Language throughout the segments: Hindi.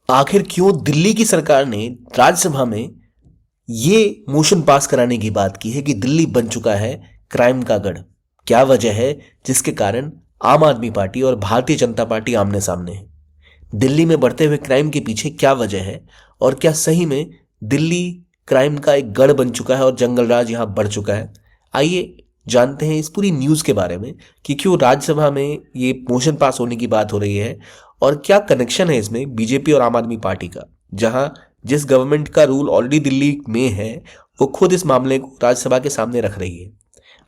आखिर क्यों दिल्ली की सरकार ने राज्यसभा में ये मोशन पास कराने की बात की है कि दिल्ली बन चुका है क्राइम का गढ़। क्या वजह है जिसके कारण आम आदमी पार्टी और भारतीय जनता पार्टी आमने सामने है? दिल्ली में बढ़ते हुए क्राइम के पीछे क्या वजह है और क्या सही में दिल्ली क्राइम का एक गढ़ बन चुका है और जंगल राज यहां बढ़ चुका है? आइए जानते हैं इस पूरी न्यूज के बारे में कि क्यों राज्यसभा में ये मोशन पास होने की बात हो रही है और क्या कनेक्शन है इसमें बीजेपी और आम आदमी पार्टी का, जहां जिस गवर्नमेंट का रूल ऑलरेडी दिल्ली में है वो खुद इस मामले को राज्यसभा के सामने रख रही है।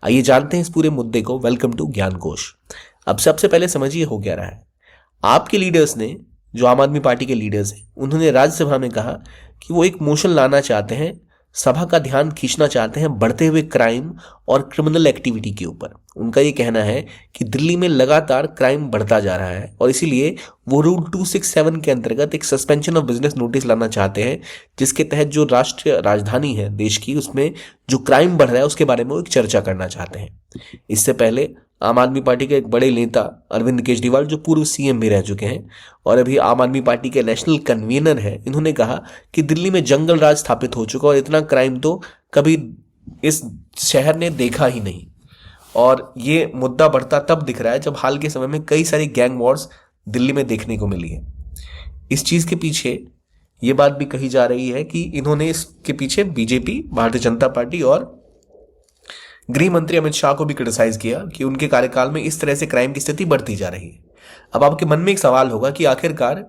आइए जानते हैं इस पूरे मुद्दे को। वेलकम टू ज्ञान कोश। अब सबसे पहले समझिए हो क्या रहा है। आपके लीडर्स ने, जो आम आदमी पार्टी के लीडर्स हैं, उन्होंने राज्यसभा में कहा कि वो एक मोशन लाना चाहते हैं, सभा का ध्यान खींचना चाहते हैं बढ़ते हुए क्राइम और क्रिमिनल एक्टिविटी के ऊपर। उनका ये कहना है कि दिल्ली में लगातार क्राइम बढ़ता जा रहा है और इसीलिए वो रूल 267 के अंतर्गत एक सस्पेंशन ऑफ बिजनेस नोटिस लाना चाहते हैं, जिसके तहत जो राष्ट्रीय राजधानी है देश की, उसमें जो क्राइम बढ़ रहा है उसके बारे में वो एक चर्चा करना चाहते हैं। इससे पहले आम आदमी पार्टी के एक बड़े नेता अरविंद केजरीवाल, जो पूर्व सीएम भी रह चुके हैं और अभी आम आदमी पार्टी के नेशनल कन्वीनर हैं, इन्होंने कहा कि दिल्ली में जंगल राज स्थापित हो चुका और इतना क्राइम तो कभी इस शहर ने देखा ही नहीं। और ये मुद्दा बढ़ता तब दिख रहा है जब हाल के समय में कई सारी गैंग वॉर्स दिल्ली में देखने को मिली है। इस चीज के पीछे ये बात भी कही जा रही है कि इन्होंने इसके पीछे बीजेपी, भारतीय जनता पार्टी और गृह मंत्री अमित शाह को भी क्रिटिसाइज किया कि उनके कार्यकाल में इस तरह से क्राइम की स्थिति बढ़ती जा रही है। अब आपके मन में एक सवाल होगा कि आखिरकार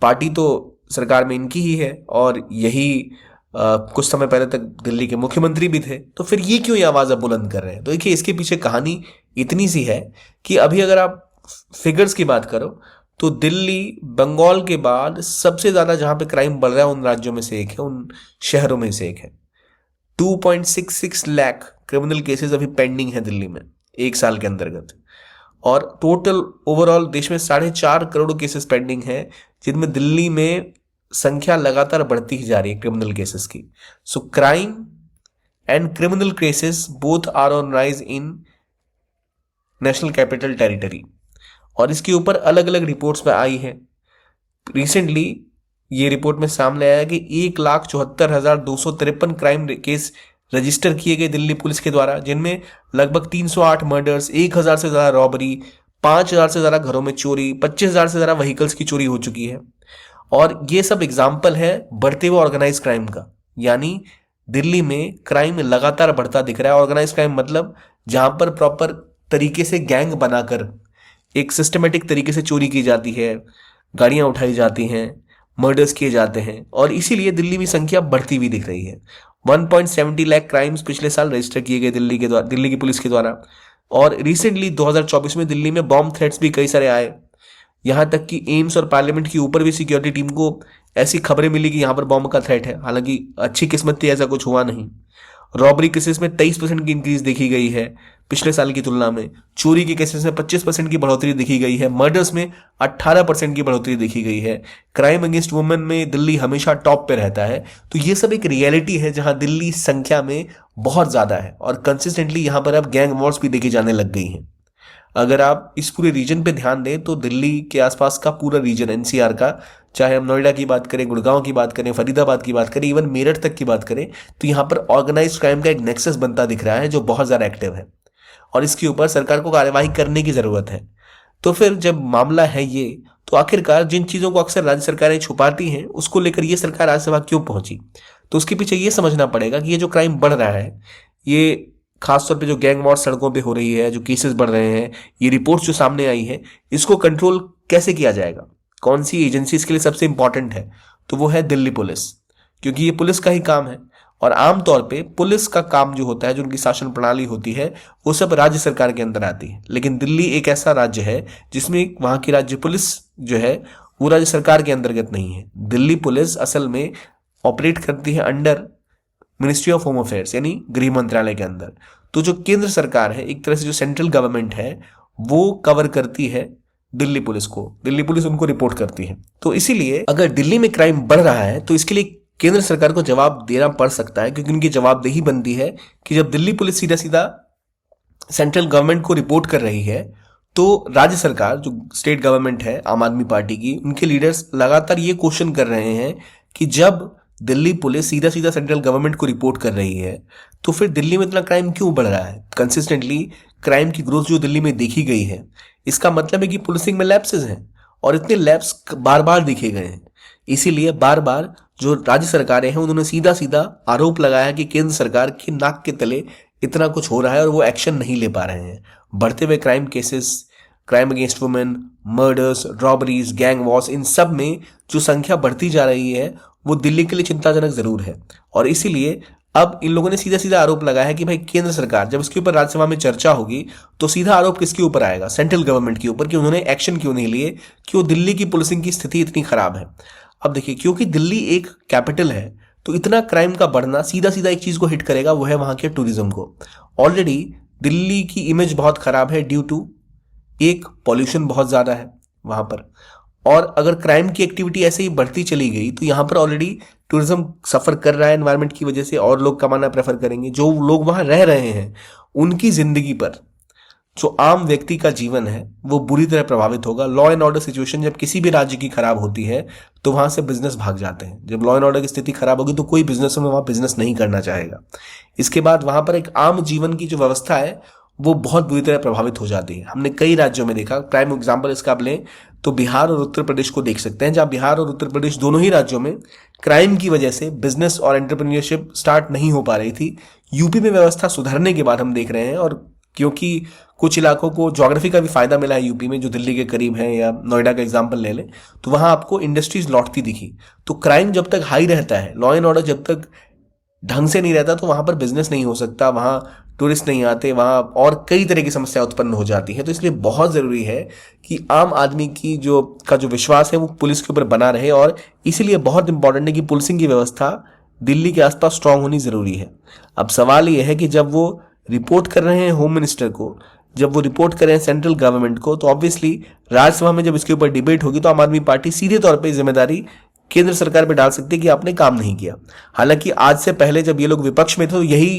पार्टी तो सरकार में इनकी ही है और यही कुछ समय पहले तक दिल्ली के मुख्यमंत्री भी थे, तो फिर ये क्यों ये आवाज अब बुलंद कर रहे हैं? तो देखिए, इसके पीछे कहानी इतनी सी है कि अभी अगर आप फिगर्स की बात करो तो दिल्ली बंगाल के बाद सबसे ज्यादा जहां पे क्राइम बढ़ रहा है उन राज्यों में से एक है, उन शहरों में से एक है। 2.66 लाख क्रिमिनल केसेस अभी पेंडिंग है दिल्ली में एक साल के अंतर्गत, और टोटल ओवरऑल देश में 4.5 करोड़ केसेस पेंडिंग है, जिनमें दिल्ली में संख्या लगातार बढ़ती ही जा रही है क्रिमिनल केसेस की। So crime and criminal cases both are on rise in national capital territory, और इसके ऊपर अलग अलग रिपोर्ट्स में आई है। रिसेंटली ये रिपोर्ट में सामने आया कि 1,74,253 क्राइम केस रजिस्टर किए गए दिल्ली पुलिस के द्वारा, जिनमें लगभग 308 मर्डर्स, 1,000 से ज्यादा रॉबरी, 5,000 से ज्यादा घरों में चोरी, 25,000 से ज्यादा व्हीकल्स की चोरी हो चुकी है। और ये सब एग्जाम्पल है बढ़ते हुए ऑर्गेनाइज क्राइम का। यानी दिल्ली में क्राइम लगातार बढ़ता दिख रहा है। ऑर्गेनाइज क्राइम मतलब जहां पर प्रॉपर तरीके से गैंग बनाकर एक सिस्टमेटिक तरीके से चोरी की जाती है, गाड़ियां उठाई जाती हैं, मर्डर्स किए जाते हैं, और इसीलिए दिल्ली में संख्या बढ़ती हुई दिख रही है। 1.70 लाख क्राइम्स पिछले साल रजिस्टर किए गए दिल्ली की पुलिस के द्वारा। और रिसेंटली 2024 में दिल्ली में बॉम्ब थ्रेट्स भी कई सारे आए, यहां तक कि एम्स और पार्लियामेंट के ऊपर भी सिक्योरिटी टीम को ऐसी खबरें मिली कि यहां पर बॉम्ब का थ्रेट है। हालांकि अच्छी किस्मत थी, ऐसा कुछ हुआ नहीं। रॉबरी केसेस में 23% की इंक्रीज देखी गई है पिछले साल की तुलना में। चोरी के केसेस में 25% की बढ़ोतरी देखी गई है। मर्डर्स में 18% की बढ़ोतरी देखी गई है। क्राइम अगेंस्ट वुमेन में दिल्ली हमेशा टॉप पे रहता है। तो ये सब एक रियलिटी है जहां दिल्ली संख्या में बहुत ज्यादा है और कंसिस्टेंटली यहां पर अब गैंग वॉर्स भी देखी जाने लग गई हैं। अगर आप इस पूरे रीजन पे ध्यान दें तो दिल्ली के आसपास का पूरा रीजन एनसीआर का, चाहे हम नोएडा की बात करें, गुड़गांव की बात करें, फरीदाबाद की बात करें, इवन मेरठ तक की बात करें, तो यहाँ पर ऑर्गेनाइज्ड क्राइम का एक नेक्सस बनता दिख रहा है जो बहुत ज़्यादा एक्टिव है और इसके ऊपर सरकार को कार्यवाही करने की ज़रूरत है। तो फिर जब मामला है ये, तो आखिरकार जिन चीज़ों को अक्सर राज्य सरकारें छुपाती हैं उसको लेकर ये सरकार राज्यसभा क्यों पहुंची? तो उसके पीछे ये समझना पड़ेगा कि ये जो क्राइम बढ़ रहा है, ये खासतौर पे जो गैंग वॉर सड़कों पे हो रही है, जो केसेस बढ़ रहे हैं, ये रिपोर्ट्स जो सामने आई है, इसको कंट्रोल कैसे किया जाएगा? कौन सी एजेंसी इसके लिए सबसे इंपॉर्टेंट है? तो वो है दिल्ली पुलिस, क्योंकि ये पुलिस का ही काम है। और आमतौर पे पुलिस का काम जो होता है, जो उनकी शासन प्रणाली होती है, वो सब राज्य सरकार के अंदर आती है। लेकिन दिल्ली एक ऐसा राज्य है जिसमें वहां की राज्य पुलिस जो है वो राज्य सरकार के अंतर्गत नहीं है। दिल्ली पुलिस असल में ऑपरेट करती है under ministry of home affairs, यानी गृह मंत्रालय के अंदर। तो जो केंद्र सरकार है, एक तरह से जो सेंट्रल गवर्नमेंट है, वो कवर करती है दिल्ली पुलिस को। दिल्ली पुलिस उनको रिपोर्ट करती है। तो इसीलिए अगर दिल्ली में क्राइम बढ़ रहा है तो इसके लिए केंद्र सरकार को जवाब देना पड़ सकता है, क्योंकि उनकी जवाबदेही बनती है कि जब दिल्ली पुलिस सीधा सीधा सेंट्रल गवर्नमेंट को रिपोर्ट कर रही है तो राज्य सरकार जो स्टेट गवर्नमेंट है आम आदमी पार्टी की, उनके लीडर्स लगातार ये क्वेश्चन कर रहे हैं कि जब दिल्ली पुलिस सीधा सीधा सेंट्रल गवर्नमेंट को रिपोर्ट कर रही है तो फिर दिल्ली में इतना क्राइम क्यों बढ़ रहा है। कंसिस्टेंटली क्राइम की ग्रोथ जो दिल्ली में देखी गई है, इसका मतलब है कि पुलिसिंग में लैप्सेस हैं और इतने लैप्स बार बार देखे गए हैं। इसीलिए बार बार जो राज्य सरकारें हैं उन्होंने सीधा सीधा आरोप लगाया कि केंद्र सरकार की नाक के तले इतना कुछ हो रहा है और वो एक्शन नहीं ले पा रहे हैं। बढ़ते हुए crime cases, crime against women, murders, robberies, gang wars, इन सब में जो संख्या बढ़ती जा रही है वो दिल्ली के लिए चिंताजनक जरूर है। और इसीलिए अब इन लोगों ने सीधा सीधा आरोप लगाया है कि भाई केंद्र सरकार, जब इसके ऊपर राज्यसभा में चर्चा होगी तो सीधा आरोप किसके ऊपर आएगा, सेंट्रल गवर्नमेंट के ऊपर, कि उन्होंने एक्शन क्यों नहीं लिए, क्यों दिल्ली की पुलिसिंग की स्थिति इतनी खराब है। अब देखिए, क्योंकि दिल्ली एक कैपिटल है तो इतना क्राइम का बढ़ना सीधा सीधा एक चीज को हिट करेगा, वो है वहां के टूरिज्म को। ऑलरेडी दिल्ली की इमेज बहुत खराब है ड्यू टू एक पॉल्यूशन बहुत ज्यादा है वहां पर, और अगर क्राइम की एक्टिविटी ऐसे ही बढ़ती चली गई तो यहाँ पर ऑलरेडी टूरिज्म सफर कर रहा है एनवायरनमेंट की वजह से, और लोग कमाना प्रेफर करेंगे। जो लोग वहां रह रहे हैं उनकी जिंदगी पर, जो आम व्यक्ति का जीवन है, वो बुरी तरह प्रभावित होगा। लॉ एंड ऑर्डर सिचुएशन जब किसी भी राज्य की खराब होती है तो वहां से बिजनेस भाग जाते हैं। जब लॉ एंड ऑर्डर की स्थिति खराब होगी तो कोई बिजनेस में वहां बिजनेस नहीं करना चाहेगा। इसके बाद वहां पर एक आम जीवन की जो व्यवस्था है वो बहुत बुरी तरह प्रभावित हो जाती है। हमने कई राज्यों में देखा, प्राइम एग्जाम्पल इसका आप लें तो बिहार और उत्तर प्रदेश को देख सकते हैं, जहां बिहार और उत्तर प्रदेश दोनों ही राज्यों में क्राइम की वजह से बिजनेस और एंटरप्रेन्योरशिप स्टार्ट नहीं हो पा रही थी। यूपी में व्यवस्था सुधरने के बाद हम देख रहे हैं, और क्योंकि कुछ इलाकों को ज्योग्राफी का भी फायदा मिला है यूपी में, जो दिल्ली के करीब है, या नोएडा का एग्जाम्पल ले लें, तो वहां आपको इंडस्ट्रीज लौटती दिखी। तो क्राइम जब तक हाई रहता है, लॉ एंड ऑर्डर जब तक ढंग से नहीं रहता, तो वहां पर बिजनेस नहीं हो सकता, वहां टूरिस्ट नहीं आते, वहां और कई तरह की समस्या उत्पन्न हो जाती है। तो इसलिए बहुत जरूरी है कि आम आदमी की जो विश्वास है वो पुलिस के ऊपर बना रहे, और इसीलिए बहुत इंपॉर्टेंट है कि पुलिसिंग की व्यवस्था दिल्ली के आसपास स्ट्रांग होनी जरूरी है। अब सवाल यह है कि जब वो रिपोर्ट कर रहे हैं होम मिनिस्टर को, जब वो रिपोर्ट कर रहे हैं सेंट्रल गवर्नमेंट को, तो ऑब्वियसली राज्यसभा में जब इसके ऊपर डिबेट होगी तो आम आदमी पार्टी सीधे तौर पर जिम्मेदारी केंद्र सरकार पे डाल सकती है कि आपने काम नहीं किया। हालांकि आज से पहले जब ये लोग विपक्ष में थे तो यही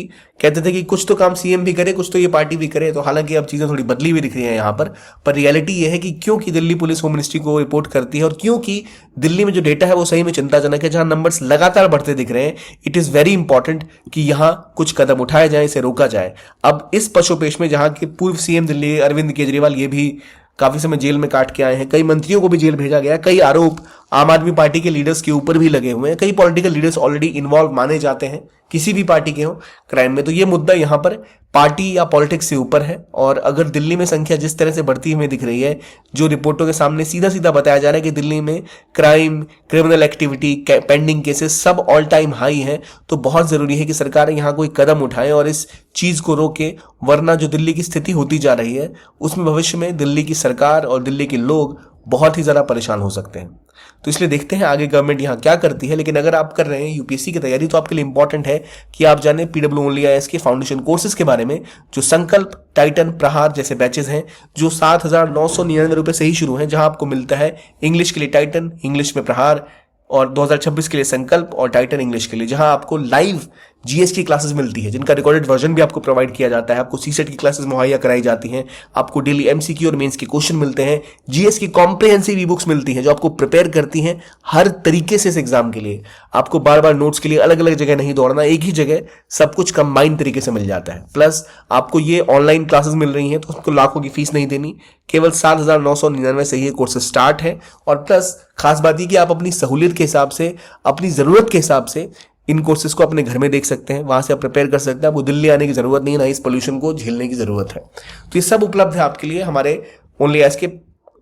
कहते थे कि कुछ तो काम सीएम भी करे, कुछ तो ये पार्टी भी करे। तो हालांकि अब चीजें थोड़ी बदली हुई दिख रही है यहाँ पर रियलिटी ये है कि क्योंकि दिल्ली पुलिस होम मिनिस्ट्री को रिपोर्ट करती है, और क्योंकि दिल्ली में जो डेटा है वो सही में चिंताजनक है, जहां नंबर्स लगातार बढ़ते दिख रहे हैं, इट इज वेरी इंपॉर्टेंट कि यहाँ कुछ कदम उठाए जाए, इसे रोका जाए। अब इस पशुपेश में जहां के पूर्व सीएम दिल्ली अरविंद केजरीवाल ये भी काफी समय जेल में काट के आए हैं, कई मंत्रियों को भी जेल भेजा गया, कई आरोप आम आदमी पार्टी के लीडर्स के ऊपर भी लगे हुए हैं, कई पॉलिटिकल लीडर्स ऑलरेडी इन्वॉल्व माने जाते हैं किसी भी पार्टी के हो क्राइम में। तो ये मुद्दा यहाँ पर पार्टी या पॉलिटिक्स से ऊपर है। और अगर दिल्ली में संख्या जिस तरह से बढ़ती हुई दिख रही है, जो रिपोर्टों के सामने सीधा सीधा बताया जा रहा है कि दिल्ली में crime, criminal activity, pending cases सब ऑल टाइम हाई है, तो बहुत जरूरी है कि सरकार यहाँ कोई कदम उठाए और इस चीज को रोके, वरना जो दिल्ली की स्थिति होती जा रही है उसमें भविष्य में दिल्ली की सरकार और दिल्ली के लोग बहुत ही ज्यादा परेशान हो सकते हैं। तो इसलिए देखते हैं आगे गवर्नमेंट यहाँ क्या करती है। लेकिन अगर आप कर रहे हैं यूपीएससी की तैयारी तो आपके लिए इंपॉर्टेंट है कि आप जाने PWOnly के फाउंडेशन कोर्सेज के बारे में, जो संकल्प, टाइटन, प्रहार जैसे बैचेस हैं, जो 7,999 रुपए से ही शुरू हैं, जहां आपको मिलता है इंग्लिश के लिए टाइटन, इंग्लिश में प्रहार, और 2026 के लिए संकल्प, और टाइटन इंग्लिश के लिए, जहां आपको लाइव जीएस की क्लासेस मिलती है, जिनका रिकॉर्डेड वर्जन भी आपको प्रोवाइड किया जाता है। आपको सीसेट की क्लासेस मुहैया कराई जाती हैं, आपको डेली एमसीक्यू और मेंस के क्वेश्चन मिलते हैं, जीएस की कॉम्प्रिहेंसिव ई बुक्स मिलती हैं जो आपको प्रिपेयर करती हैं हर तरीके से इस एग्जाम के लिए। आपको बार बार नोट्स के लिए अलग अलग जगह नहीं दौड़ना, एक ही जगह सब कुछ कंबाइंड तरीके से मिल जाता है। प्लस आपको ये ऑनलाइन क्लासेस मिल रही हैं तो उसको लाखों की फीस नहीं देनी, केवल 7,999 से ये कोर्स स्टार्ट है। और प्लस खास बात ये कि आप अपनी सहूलियत के हिसाब से, अपनी जरूरत के हिसाब से इन कोर्सेज को अपने घर में देख सकते हैं, वहां से आप प्रिपेयर कर सकते हैं। आपको दिल्ली आने की जरूरत नहीं है, ना इस पोल्यूशन को झेलने की जरूरत है। तो ये सब उपलब्ध है आपके लिए हमारे ओनली एस के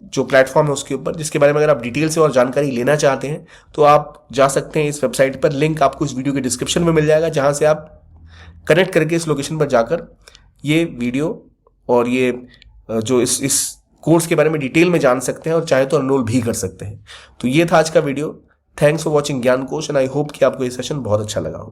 जो प्लेटफॉर्म है उसके ऊपर, जिसके बारे में अगर आप डिटेल से और जानकारी लेना चाहते हैं तो आप जा सकते हैं इस वेबसाइट पर। लिंक आपको इस वीडियो के डिस्क्रिप्शन में मिल जाएगा, जहां से आप कनेक्ट करके इस लोकेशन पर जाकर ये वीडियो और ये जो इस कोर्स के बारे में डिटेल में जान सकते हैं, और चाहे तो एनरोल भी कर सकते हैं। तो ये था आज का वीडियो। थैंक्स फॉर वॉचिंग ज्ञान कोश, एंड आई होप कि आपको ये सेशन बहुत अच्छा लगा हो।